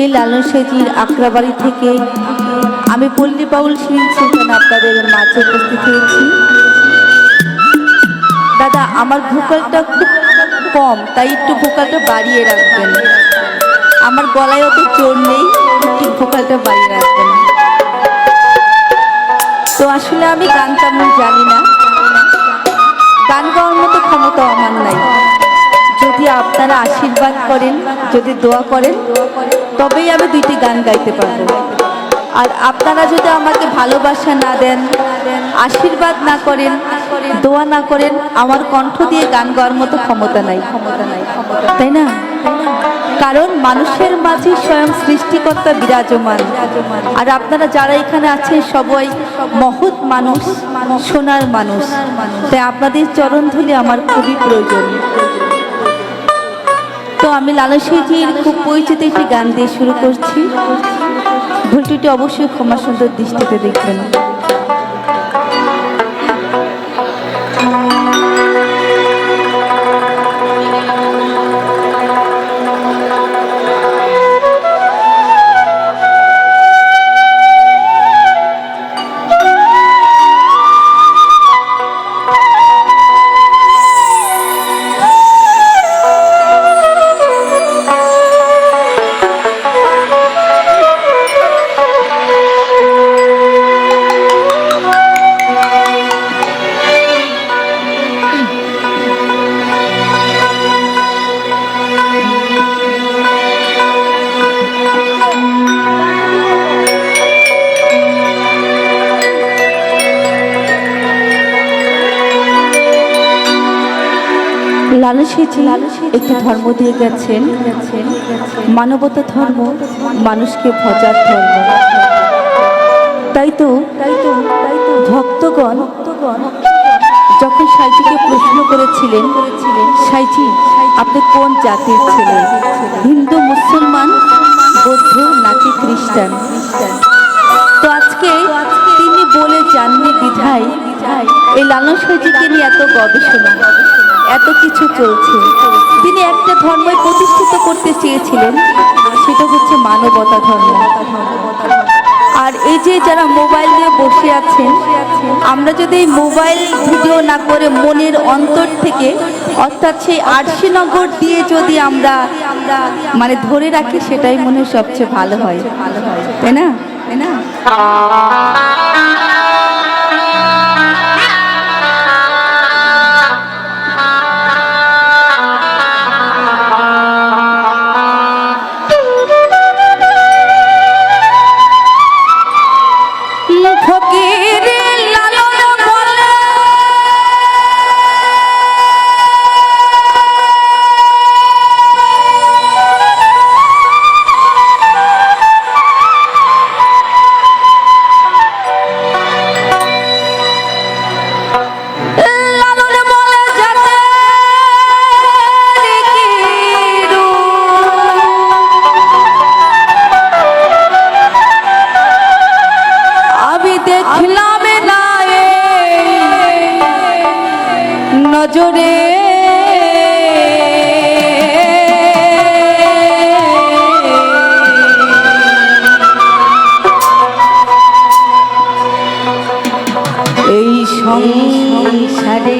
সেই লালন সাঁইজির আখড়াবাড়ি থেকে আমি পল্লী বাউল শিরিন সুলতান আপনাদের মাঝে উপস্থিত হয়েছি। দাদা, আমার ভোকালটা খুব কম, তাই একটু ভোকালটা বাড়িয়ে রাখবেন। আমার গলায় অত জোর নেই, একটু ভোকালটা বাড়িয়ে রাখবেন। তো আসলে আমি গান তেমন জানি না, গান গাওয়ার মতো ক্ষমতা আমার নাই। যদি আপনারা আশীর্বাদ করেন, যদি দোয়া করেন, তবেই আমি দুইটি গান গাইতে পারবো। আর আপনারা যদি আমাকে ভালোবাসা না দেন, আশীর্বাদ না করেন, দোয়া না করেন, আমার কণ্ঠ দিয়ে গান গাওয়ার মতো ক্ষমতা নাই, তাই না? কারণ মানুষের মাঝে স্বয়ং সৃষ্টিকর্তা বিরাজমান। আর আপনারা যারা এখানে আছেন সবাই মহৎ মানুষ, সোনার মানুষ, তাই আপনাদের চরণ ধুলি আমার খুবই প্রয়োজন। তো আমি লালন সাঁইজির খুব পরিচিত একটি গান দিয়ে শুরু করছি। ভুল ত্রুটি অবশ্যই ক্ষমা সুন্দর দৃষ্টিতে দেখবেন। লালন সাঁইজি একটি ধর্ম দিয়ে গেছেন, মানবতা ধর্ম, মানুষকে ভজার ধর্ম। তাই তো ভক্তগণ যখন সাঁইজিকে প্রশ্ন করেছিলেন, সাঁইজি আপনি কোন জাতির ছেলে, হিন্দু, মুসলমান, বৌদ্ধ নাকি খ্রিস্টান? তো আজকে তিনি বলে যাননি বিধায় এই লালন সাঁইজিকে নিয়ে এত গবেষণা, এত কিছু চলছে। তিনি একটা ধর্মই প্রতিষ্ঠিত করতে চেয়েছিলেন, সেটা হচ্ছে মানবতা ধর্ম। আর এই যে যারা মোবাইল নিয়ে বসে আছেন, আমরা যদি মোবাইল ভিডিও না করে মনের অন্তর থেকে, অর্থাৎ সেই আরশিনগর দিয়ে যদি আমরা মানে ধরে রাখি, সেটাই মনে হয় সবচেয়ে ভালো হয়, তাই না? নজরে এই সংসারে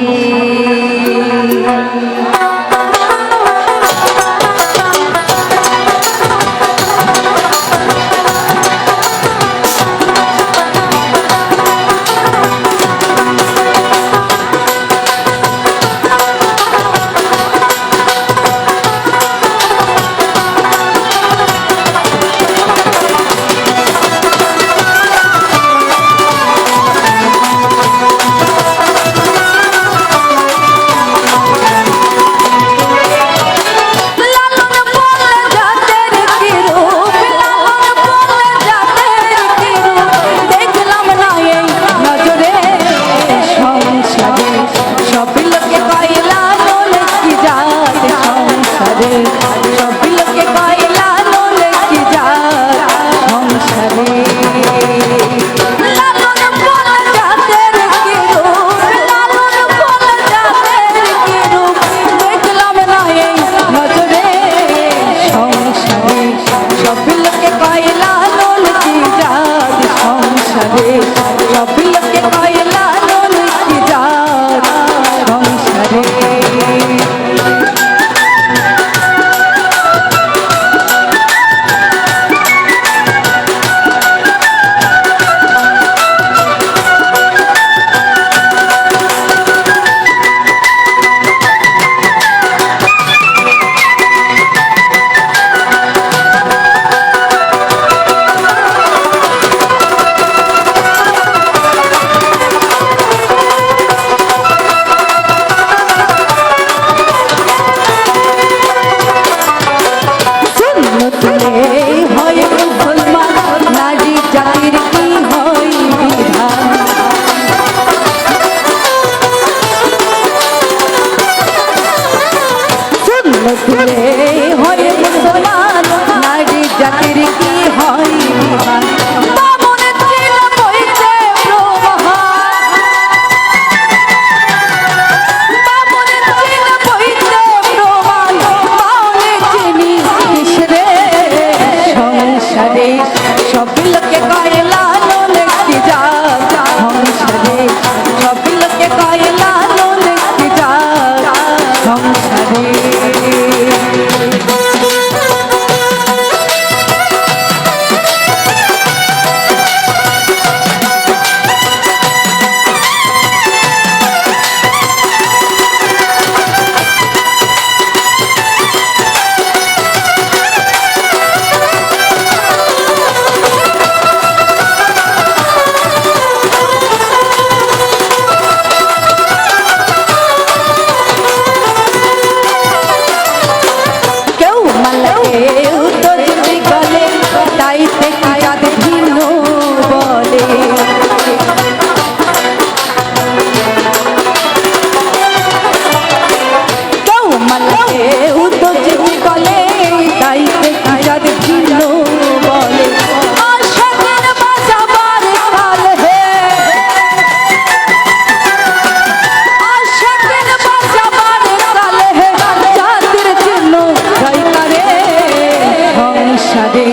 সংসারে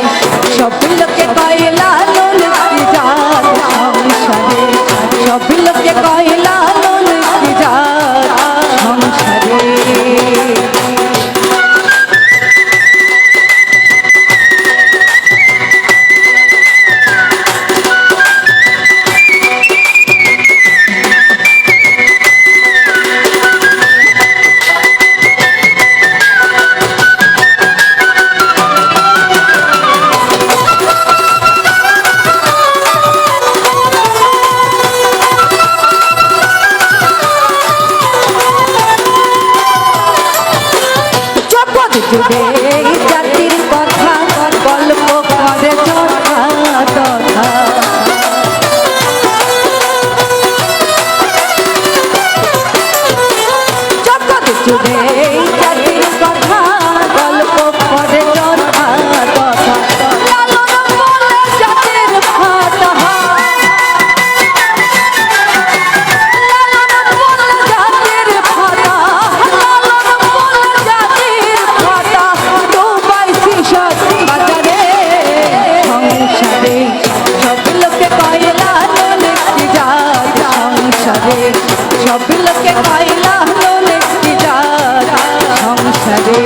সব লোকে কয় লালন কি জাত সংসারে সব লোকে কয় লালন কি জাত সংসারে যুগে জাতির কথা গল্প করে যথা তথা জগৎ যুগে জাতির কথা গল্প করে যথা তথা লালন বলে জাতির ভাতা লালন বলে জাতির ভাতা লালন বলে জাতির ভাতা ডুবাইছি সব বাজারে সংসারে সব লোকে কয় লালন কি জাত সংসারে সব লোকে কয় লালন কি জাত সংসারে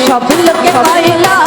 সব লোকে কয়